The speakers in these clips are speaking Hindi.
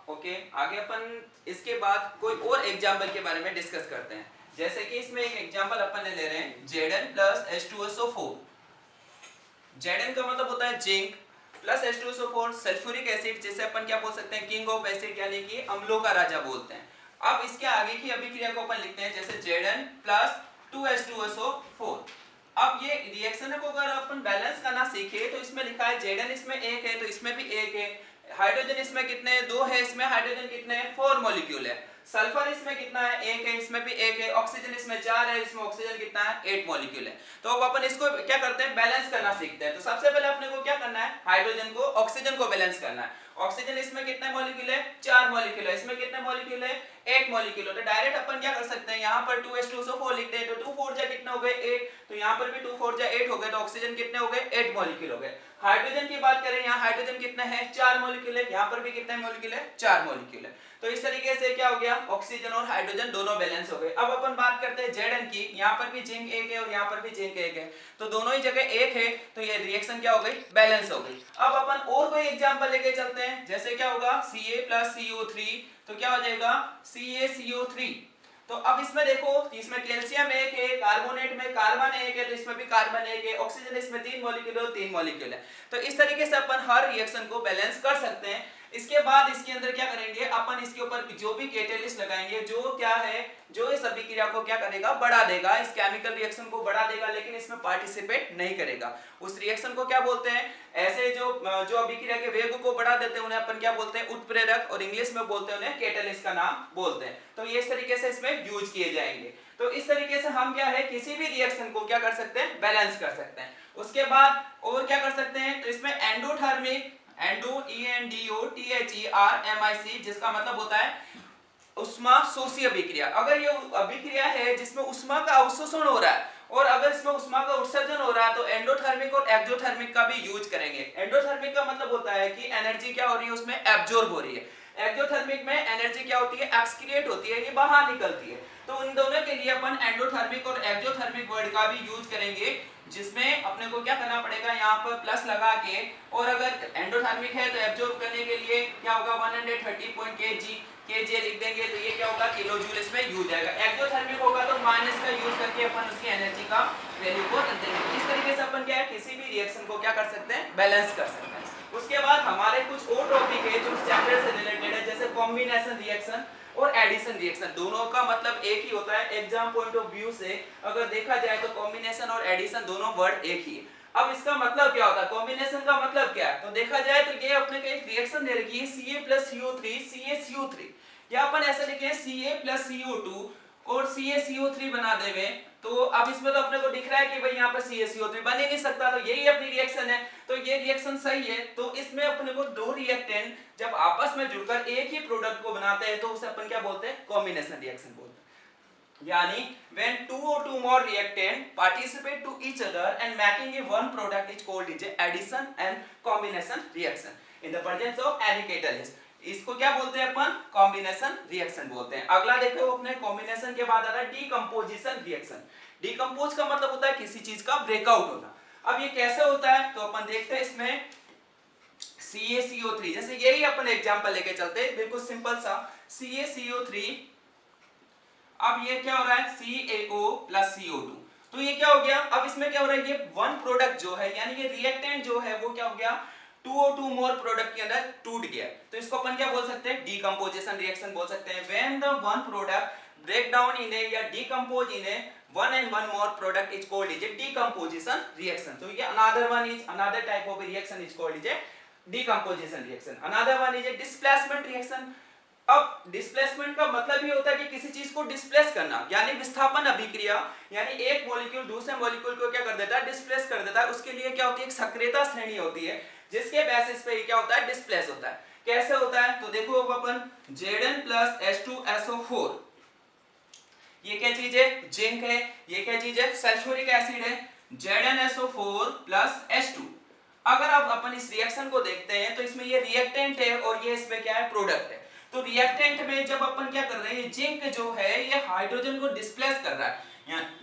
ओके, आगे अपन इसके बाद कोई और एग्जाम्पल के बारे में डिस्कस करते हैं। जैसे कि इसमें एक एग्जाम्पल अपन ले रहे हैं Zn प्लस H2SO4। Zn का मतलब होता है zinc plus H2SO4 sulphuric acid, जिसे अपन क्या बोल सकते हैं, किंग ऑफ एसिड यानी कि अम्लों का राजा बोलते हैं। अब इसके आगे की अभिक्रिया को अपन लिखते हैं जैसे Zn प्लस 2H2SO4। अब ये रिएक्शन को अगर अपन बैलेंस करना सीखे तो इसमें लिखा है Zn इसमें एक है तो इसमें भी एक है, हाइड्रोजन इसमें कितने हैं, 2 है, इसमें हाइड्रोजन कितने हैं, 4 मॉलिक्यूल है। सल्फर इसमें कितना है, एक है, इसमें भी एक है। ऑक्सीजन इसमें 4 है, इसमें ऑक्सीजन कितना है, 8 मॉलिक्यूल है। तो अब अपन इसको क्या करते हैं, बैलेंस करना सीखते हैं। तो सबसे पहले अपने को क्या करना है, हाइड्रोजन को ऑक्सीजन को बैलेंस करना है। ऑक्सीजन इसमें कितने मॉलिक्यूल है, 4 मॉलिक्यूल है, इसमें कितने मॉलिक्यूल है, 8 मॉलिक्यूल है। तो डायरेक्ट अपन क्या कर सकते हैं, यहाँ पर 2H2SO4 लिखते हैं तो 2 4 जा कितने हो गए 8, तो यहाँ पर भी 2 4 जा 8 हो गए, तो ऑक्सीजन कितने हो गए 8 मॉलिक्यूल हो गए। हाइड्रोजन की बात करें, यहाँ हाइड्रोजन कितने हैं, 4 मॉलिक्यूल है, यहाँ पर भी कितने मॉलिक्यूल है, 4 मॉलिक्यूल है। तो इस तरीके से क्या हो गया, ऑक्सीजन और हाइड्रोजन दोनों बैलेंस हो गए। अब अपन बात करते हैं Zn की, यहाँ पर भी जिंक एक है और यहाँ पर भी जिंक एक है, तो दोनों ही जगह एक है, तो ये रिएक्शन क्या हो गई, बैलेंस हो गई। अब अपन और कोई एग्जांपल लेके चलते हैं, जैसे क्या होगा Ca प्लस CO3, तो क्या हो जाएगा CaCO3। तो अब इसमें देखो, इसमें कैल्शियम एक है, कार्बोनेट में कार्बन एक है, तो इसमें भी कार्बन एक है, ऑक्सीजन इसमें 3 मॉलिक्यूल है, 3 मॉलिक्यूल है। तो इस तरीके से अपन हर रिएक्शन को बैलेंस कर सकते हैं। इसके बाद इसके अंदर क्या करेंगे, अपन इसके ऊपर जो भी कैटालिस्ट लगाएंगे, जो क्या है, जो इस अभिक्रिया को क्या करेगा, बढ़ा देगा, इस केमिकल रिएक्शन को बढ़ा देगा, लेकिन इसमें पार्टिसिपेट नहीं करेगा। उस रिएक्शन को क्या बोलते हैं, ऐसे जो अभिक्रिया के वेग को बढ़ा देते हैं उन्हें अपन क्या बोलते हैं, उत्प्रेरक, और इंग्लिश में बोलते हैं उन्हें कैटालिस्ट का नाम बोलते हैं। तो ये इस तरीके से इसमें यूज किए जाएंगे। तो इस तरीके से हम क्या है, किसी भी रिएक्शन को क्या कर सकते हैं, बैलेंस कर सकते हैं। उसके बाद और क्या कर सकते हैं, तो इसमें एंडोथर्मिक, ENDOTHERMIC, जिसका मतलब होता है उष्मा शोषी अभिक्रिया। अगर ये अभिक्रिया है जिसमें उष्मा का अवशोषण हो रहा है और अगर इसमें उष्मा का उत्सर्जन हो रहा है, तो एंडोथर्मिक और एक्सोथर्मिक का भी यूज करेंगे। एंडोथर्मिक का मतलब होता है कि एनर्जी क्या हो रही है, उसमें एब्जॉर्ब हो रही है। एक्सोथर्मिक में एनर्जी क्या होती है, एक्सक्रिएट होती है, ये बाहर निकलती है। तो इन दोनों के लिए अपन एंडोथर्मिक और एक्सोथर्मिक वर्ड का भी यूज करेंगे, जिसमें अपने को क्या करना पड़ेगा, यहाँ पर प्लस लगा के, और अगर एंडोथर्मिक है तो एब्जॉर्ब करने के लिए क्या होगा 130 kJ लिख देंगे, तो ये क्या होगा, किलो जूल इसमें यूज आएगा। एक्सोथर्मिक होगा तो माइनस का यूज करके अपन उसकी एनर्जी का वैल्यू को रख देंगे। इस तरीके से अपन क्या है, किसी भी रिएक्शन को क्या कर सकते हैं, बैलेंस कर सकते हैं। उसके बाद हमारे कुछ और टॉपिक है जो इस चैप्टर से रिलेटेड है, जैसे कॉम्बिनेशन रिएक्शन और एडिशन रिएक्शन। दोनों का मतलब एक ही होता है, एग्जाम पॉइंट ऑफ व्यू से अगर देखा जाए तो कॉम्बिनेशन और एडिशन दोनों वर्ड एक ही है। अब इसका मतलब क्या होता है, कॉम्बिनेशन का मतलब क्या है, तो देखा जाए तो ये अपने को एक रिएक्शन दे रखी है Ca प्लस CO3 CaCO3, या अपन ऐसे लिखे Ca प्लस CO2 और CaCO3 बना देवे। तो अब इसमें तो अपने को दिख रहा है कि भाई यहाँ पर CaCO3 बन ही नहीं सकता, तो यही अपनी रिएक्शन है, तो ये रिएक्शन सही है। तो इसमें अपने को दो रिएक्टेंट जब आपस में जुड़कर एक ही प्रोडक्ट को बनाते हैं तो उसे अपन क्या बोलते हैं, कॉम्बिनेशन रिएक्शन बोलते हैं। यानी when two or two more reactant participate to each other and making a one product is called is addition and combination reaction in the presence of any catalyst। इसको क्या बोलते हैं अपन, कॉम्बिनेशन रिएक्शन बोलते हैं। अगला देखो अपने कॉम्बिनेशन के बाद आ रहा है डीकंपोजिशन रिएक्शन। डीकंपोज का मतलब होता है किसी चीज का ब्रेकआउट होना। अब ये कैसे होता है, तो अपन देखते हैं इसमें CaCO3, जैसे यही अपन एग्जांपल लेके चलते हैं, बिल्कुल सिंपल सा CaCO3। अब ये क्या हो रहा है, CaO प्लस CO2, तो ये क्या हो गया, अब इसमें क्या हो रहा है, ये वन प्रोडक्ट जो है यानी ये रिएक्टेंट जो है वो क्या हो गया, 2O2 मोर प्रोडक्ट के अंदर टूट गया। तो इसको अपन क्या बोल सकते हैं, डीकंपोजिशन रिएक्शन बोल सकते हैं। When the one product break down in a या decompose in a one and one more product is called is a decomposition reaction. तो ये another type of reaction is called is a decomposition reaction. Another one is a displacement reaction. अब डिस्प्लेसमेंट का मतलब ये होता है कि किसी चीज को डिस्प्लेस करना, यानी विस्थापन अभिक्रिया, यानी एक मॉलिक्यूल दूसरे मॉलिक्यूल को क्या कर देता है, डिस्प्लेस कर देता है। उसके लिए क्या होती है, एक सक्रियता श्रेणी होती है जिसके बेसिस पे क्या होता है, डिस्प्लेस होता है। कैसे होता है, तो देखो अपन Zn प्लस H2SO4, ये क्या चीज है, जिंक है, ये क्या चीज है, सल्फ्यूरिक एसिड है, ZnSO4 प्लस H2। अगर अब अपन इस रिएक्शन को देखते हैं तो इसमें ये रिएक्टेंट है और ये इसमें क्या है, प्रोडक्ट है। तो रिएक्टेंट में जब अपन क्या कर रहे हैं, जिंक जो है ये हाइड्रोजन को डिस्प्लेस कर रहा है,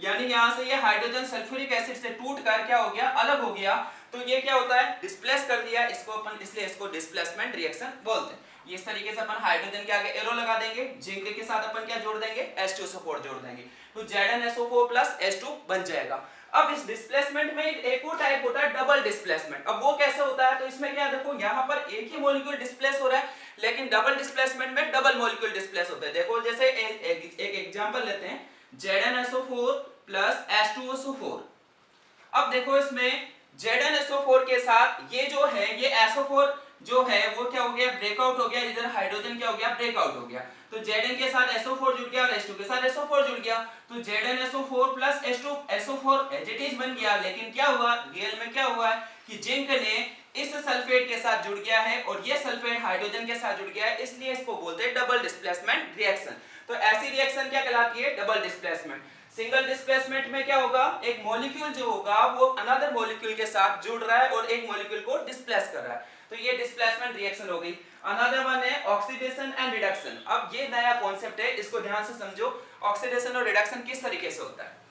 यानी यहाँ से ये हाइड्रोजन सल्फ्यूरिक एसिड से टूट कर क्या हो गया, अलग हो गया। तो ये क्या होता है, डिस्प्लेस कर दिया इसको अपन, इसलिए इसको डिस्प्लेसमेंट रिएक्शन बोलते हैं। ये इस तरीके से अपन हाइड्रोजन के आगे एरो लगा देंगे, जिंक के साथ अपन क्या जोड़ देंगे, H2SO4 जोड़ देंगे, तो ZnSO4 प्लस H2 बन जाएगा। अब इस डिस्प्लेसमेंट में एक और टाइप होता है डबल डिस्प्लेसमेंट। अब वो कैसे होता है, तो इसमें क्या देखो यहाँ पर एक ही मॉलिक्यूल डिस्प्लेस हो रहा है, लेकिन डबल डिस्प्लेसमेंट में डबल मॉलिक्यूल डिस्प्लेस होता है। देखो जैसे एक एग्जांपल लेते हैं, ZnSO4 प्लस H2SO4। अब देखो इसमें ZnSO4 के साथ ये जो है, ये SO4 जो है वो क्या हो गया, ब्रेकआउट हो गया, इधर हाइड्रोजन क्या हो गया, ब्रेकआउट हो गया, तो Zn के साथ SO4 जुड़ गया और H2 के साथ SO4 जुड़ गया, तो ZnSO4 plus H2SO4 as it is बन गया। लेकिन क्या हुआ, रियल में क्या हुआ है कि जिंक ने इस सल्फेट के साथ जुड़ गया है और ये सल्फेट हाइड्रोजन के साथ जुड़ गया है, इसलिए इसको बोलते हैं डबल डिस्प्लेसमेंट रिएक्शन। तो ऐसी रिएक्शन क्या कहलाती है, डबल डिस्प्लेसमेंट। सिंगल डिस्प्लेसमेंट में क्या होगा, एक मॉलिक्यूल जो होगा वो अनदर मॉलिक्यूल के साथ जुड़ रहा है और एक मॉलिक्यूल को डिस्प्लेस कर रहा है, तो ये डिस्प्लेसमेंट रिएक्शन हो गई। अनदर वन है ऑक्सीडेशन एंड रिडक्शन। अब ये नया कॉन्सेप्ट है, इसको ध्यान से समझो। ऑक्सीडेशन और रिडक्शन किस तरीके से होता है,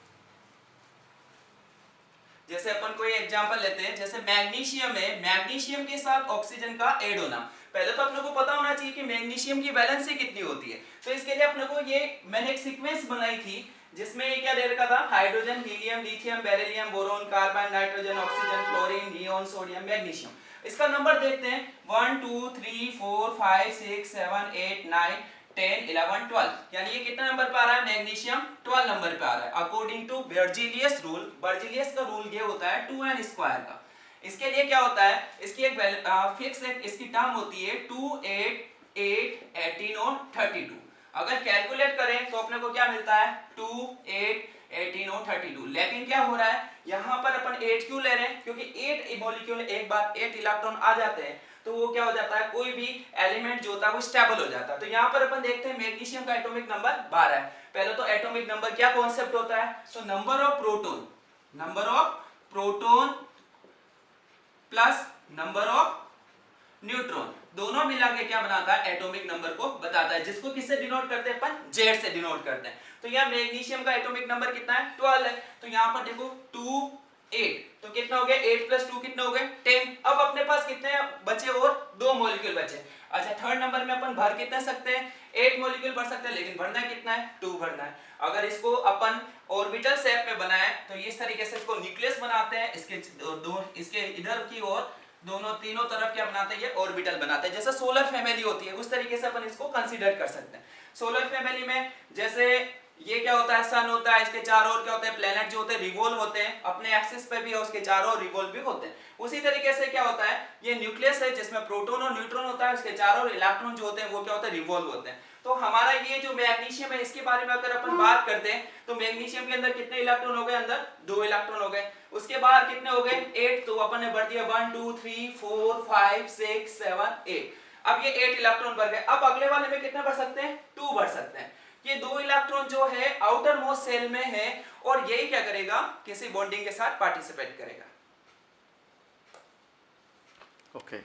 जैसे अपन कोई एग्जांपल लेते हैं, जैसे मैग्नीशियम है, मैग्नीशियम के साथ ऑक्सीजन का ऐड होना। पहले तो अपने को पता होना चाहिए कि मैग्नीशियम की वैलेंसी कितनी होती है, तो इसके लिए अपने को ये मैंने एक सीक्वेंस बनाई थी जिसमें ये क्या दे रखा था, hydrogen, helium, lithium, beryllium, boron, carbon, nitrogen, oxygen, chlorine, neon, sodium, magnesium. इसका नंबर देखते हैं, 1 2 3 4 5 6 7 8 9 10 11 12, यानी ये कितना नंबर पे आ रहा है, मैग्नीशियम 12 नंबर पे आ रहा है according to Berzelius rule. Berzelius का रूल ये होता है 2n स्क्वायर का। इसके लिए क्या होता है, इसकी एक फिक्स इसकी टर्म होती है 2 8 8 18 और 32। अगर कैलकुलेट करें तो अपने को क्या मिलता है, 2 8 18 और 32। लेकिन क्या हो रहा है, यहाँ पर अपन 8 क्यों ले रहे हैं, क्योंकि 8 मॉलिक्यूल एक बार 8 इलेक्ट्रॉन आ जाते हैं तो वो क्या हो जाता है, कोई भी एलिमेंट जो होता है वो स्टेबल हो जाता है। तो यहाँ पर अपन देखते हैं मैग्नीशियम का एटॉमिक नंबर 12 है। पहले तो एटॉमिक नंबर क्या कॉन्सेप्ट होता है, so number of proton plus number of neutron, दोनों मिला के क्या बनाता है, एटॉमिक नंबर को बताता है, जिसको किससे डिनोट करते हैं अपन, Z से डिनोट करते हैं। तो यहाँ मैग्नीशियम का एटॉमिक नंबर कितना है, 12 है, तो यहाँ पर देखो 2 8, तो कितना हो गया, 8 प्लस 2 कितना हो गए 10। अब अपने पास कितने बचे और 2 मॉलिक्यूल बचे। अच्छा, थर्ड नंबर में अपन भर कितने सकते हैं, 8 मॉलिक्यूल भर सकते हैं, लेकिन भरना कितना है, 2 भरना है। अगर इसको अपन ऑर्बिटल शेप में बनाए तो इस तरीके से इसको न्यूक्लियस बनाते हैं, इसके इधर की ओर दोनों तीनों तरफ क्या बनाते हैं, ये ऑर्बिटल बनाते हैं, जैसे सोलर फैमिली होती है उस तरीके से अपन इसको कंसीडर कर सकते हैं। सोलर फैमिली में जैसे ये क्या होता है, सन होता है, इसके चारों ओर क्या होते हैं, प्लैनेट जो होते हैं रिवॉल्व होते हैं, अपने एक्सिस पे भी है, उसके चारों ओर रिवॉल्व भी होते हैं। उसी तरीके से क्या होता है, ये न्यूक्लियस है जिसमें प्रोटॉन और न्यूट्रॉन होता है, उसके चारों ओर इलेक्ट्रॉन जो होते हैं वो क्या होते हैं, रिवॉल्व होते हैं। तो हमारा ये जो मैग्नीशियम है इसके बारे में अगर अपन बात करते हैं तो मैग्नीशियम के अंदर कितने इलेक्ट्रॉन हो गए, अंदर 2 इलेक्ट्रॉन हो गए, उसके बाहर कितने हो गए 8, तो अपन ने भर दिया 1 2 3 4 5 6 7 8। अब ये 8 इलेक्ट्रॉन भर गए। अब अगले वाले में कितने भर सकते हैं, 2 भर सकते हैं। ये 2 इलेक्ट्रॉन जो है आउटर मोस्ट सेल में है और यही क्या करेगा, किसी बॉन्डिंग के साथ पार्टिसिपेट करेगा। ओके